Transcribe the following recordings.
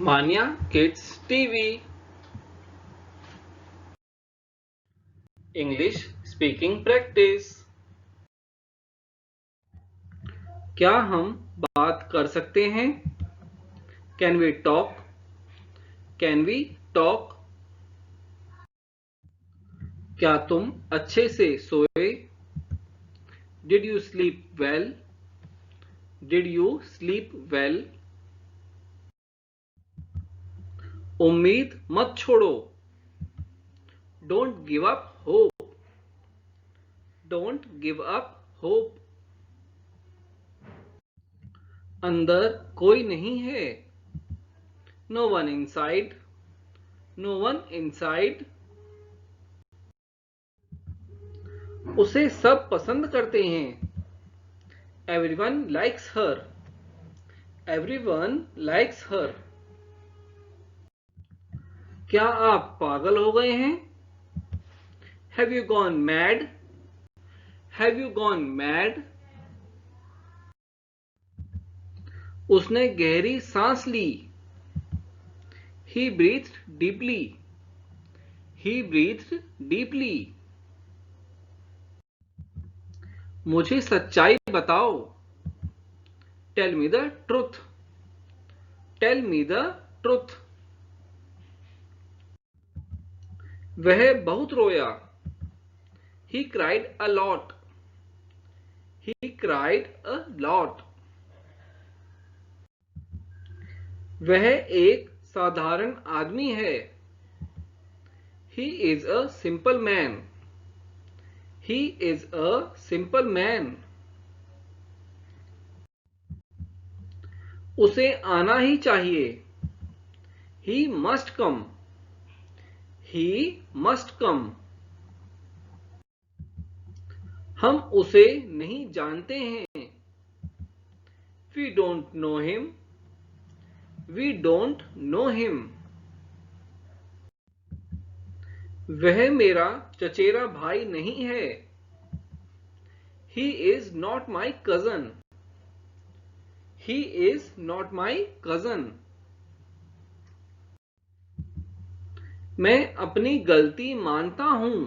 Mania Kids TV English Speaking Practice। क्या हम बात कर सकते हैं? Can we talk? Can we talk? क्या तुम अच्छे से सोए? Did you sleep well? Did you sleep well? उम्मीद मत छोड़ो। Don't give up hope. Don't give up hope. अंदर कोई नहीं है। No one inside. No one inside. उसे सब पसंद करते हैं। Everyone likes her. Everyone likes her. क्या आप पागल हो गए हैं? Have you gone mad? Have you gone mad? उसने गहरी सांस ली। He breathed deeply. He breathed deeply. मुझे सच्चाई बताओ। Tell me the truth. Tell me the truth. वह बहुत रोया। He cried a lot. He cried a lot. वह एक साधारण आदमी है। He is a simple man. He is a simple man. उसे आना ही चाहिए। He must come. He must come. हम उसे नहीं जानते हैं। We don't know him. We don't know him. वह मेरा चचेरा भाई नहीं है। He is not my cousin. He is not my cousin. मैं अपनी गलती मानता हूं।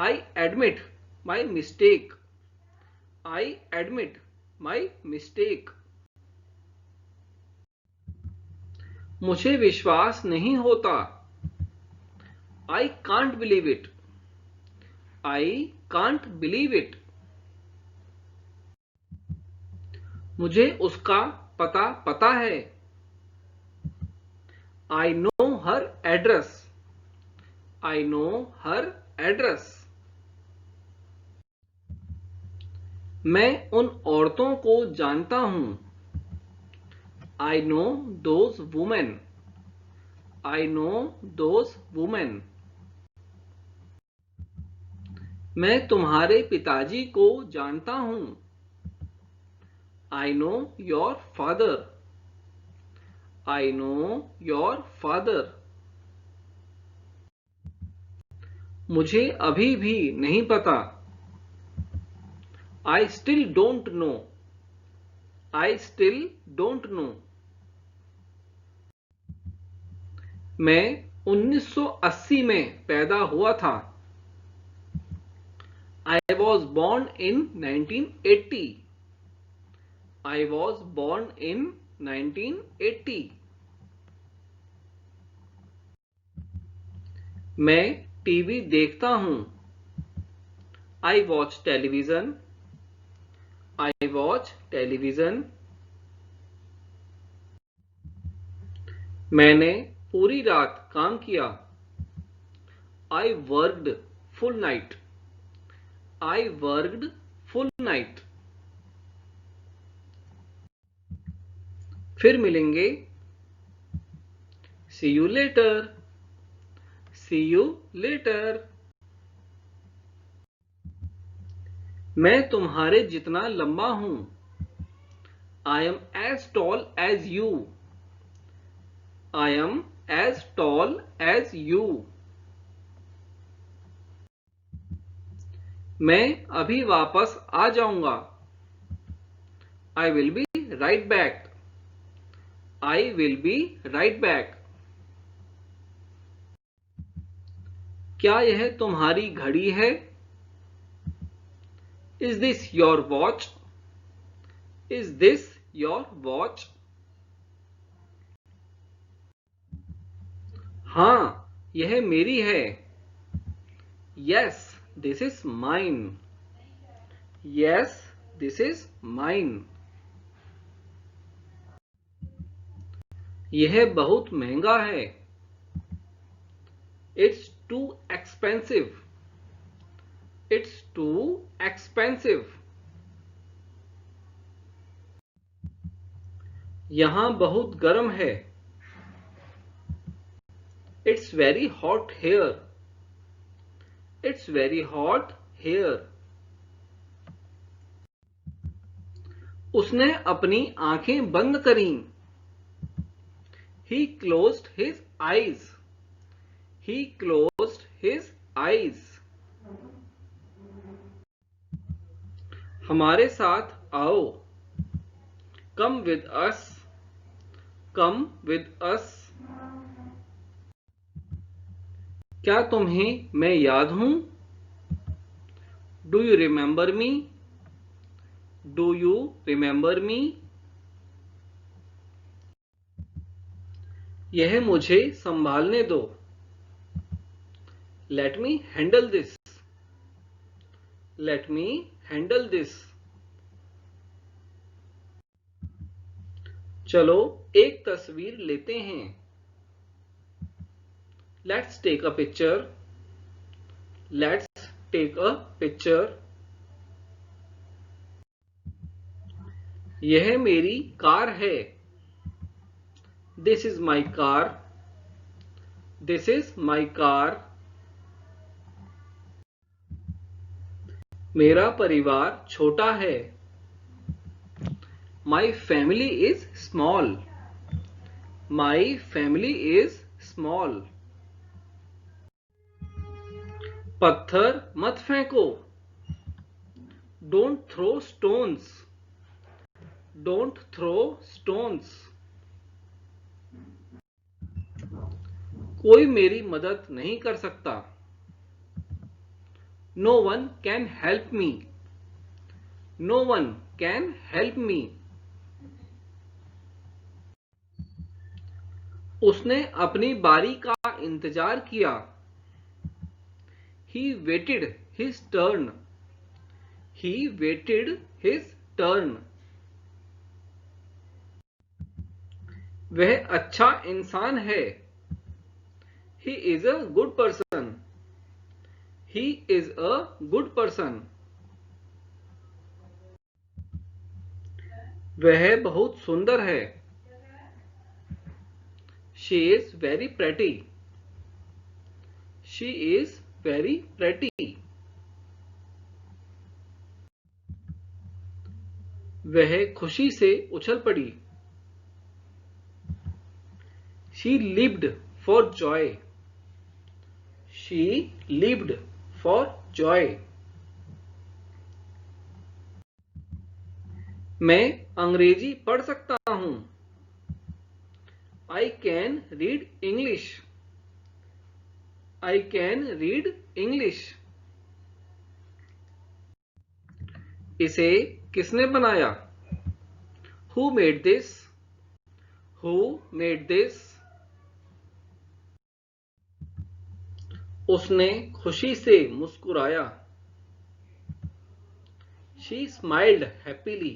I admit my mistake. I admit my mistake. मुझे विश्वास नहीं होता। I can't believe it. I can't believe it. मुझे उसका पता है। I know her address. I know her address. मैं उन औरतों को जानता हूं। I know those women. I know those women. मैं तुम्हारे पिताजी को जानता हूं। I know your father. I know your father. मुझे अभी भी नहीं पता। I still don't know. I still don't know. मैं 1980 में पैदा हुआ था। I was born in 1980. I was born in 1980. मैं टीवी देखता हूं। I watch television. I watch television. मैंने पूरी रात काम किया। I worked full night. I worked full night. फिर मिलेंगे। See you later. See you later. मैं तुम्हारे जितना लंबा हूं। I am as tall as you. I am as tall as you. मैं अभी वापस आ जाऊंगा। I will be right back. I will be right back. क्या यह तुम्हारी घड़ी है? Is this your watch? Is this your watch? हाँ, यह मेरी है. Yes, this is mine. Yes, this is mine. यह बहुत महंगा है. It's too expensive. It's too expensive. यहाँ बहुत गर्म है. It's very hot here. It's very hot here. उसने अपनी आंखें बंद करीं. He closed his eyes. He closed his eyes. हमारे साथ आओ. Come with us. Come with us. क्या तुम्हें मैं याद हूं? Do you remember me? Do you remember me? यह मुझे संभालने दो. Let me handle this. Let me handle this. चलो एक तस्वीर लेते हैं. Let's take a picture. Let's take a picture. यह मेरी कार है. This is my car. This is my car. मेरा परिवार छोटा है. My family is small. My family is small. पत्थर मत फेंको. Don't throw stones. Don't throw stones. कोई मेरी मदद नहीं कर सकता. No one can help me. No one can help me. उसने अपनी बारी का इंतजार किया. He waited his turn. He waited his turn. वह अच्छा इंसान है. He is a good person. He is a good person. वह बहुत सुंदर है. She is very pretty. She is very pretty. वह खुशी से उछल पड़ी. She leaped for joy. She leaped for joy. मैं अंग्रेजी पढ़ सकता हूं. I can read English. I can read English. इसे किसने बनाया? Who made this? Who made this? उसने खुशी से मुस्कुराया. She smiled happily.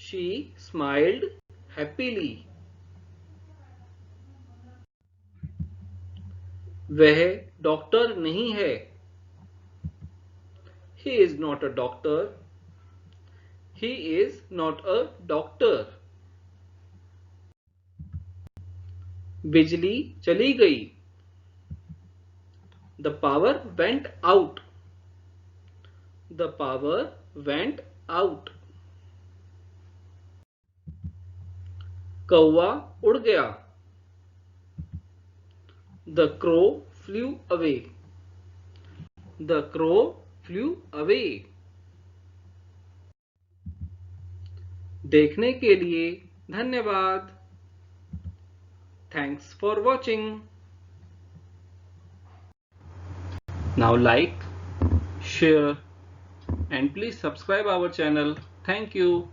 She smiled happily. वह डॉक्टर नहीं है. He is not a doctor. He is not a doctor. बिजली चली गई. The power went out. The power went out. कौवा उड़ गया. The crow flew away. The crow flew away. देखने के लिए धन्यवाद. Thanks for watching. Now like, share and please subscribe our channel. Thank you.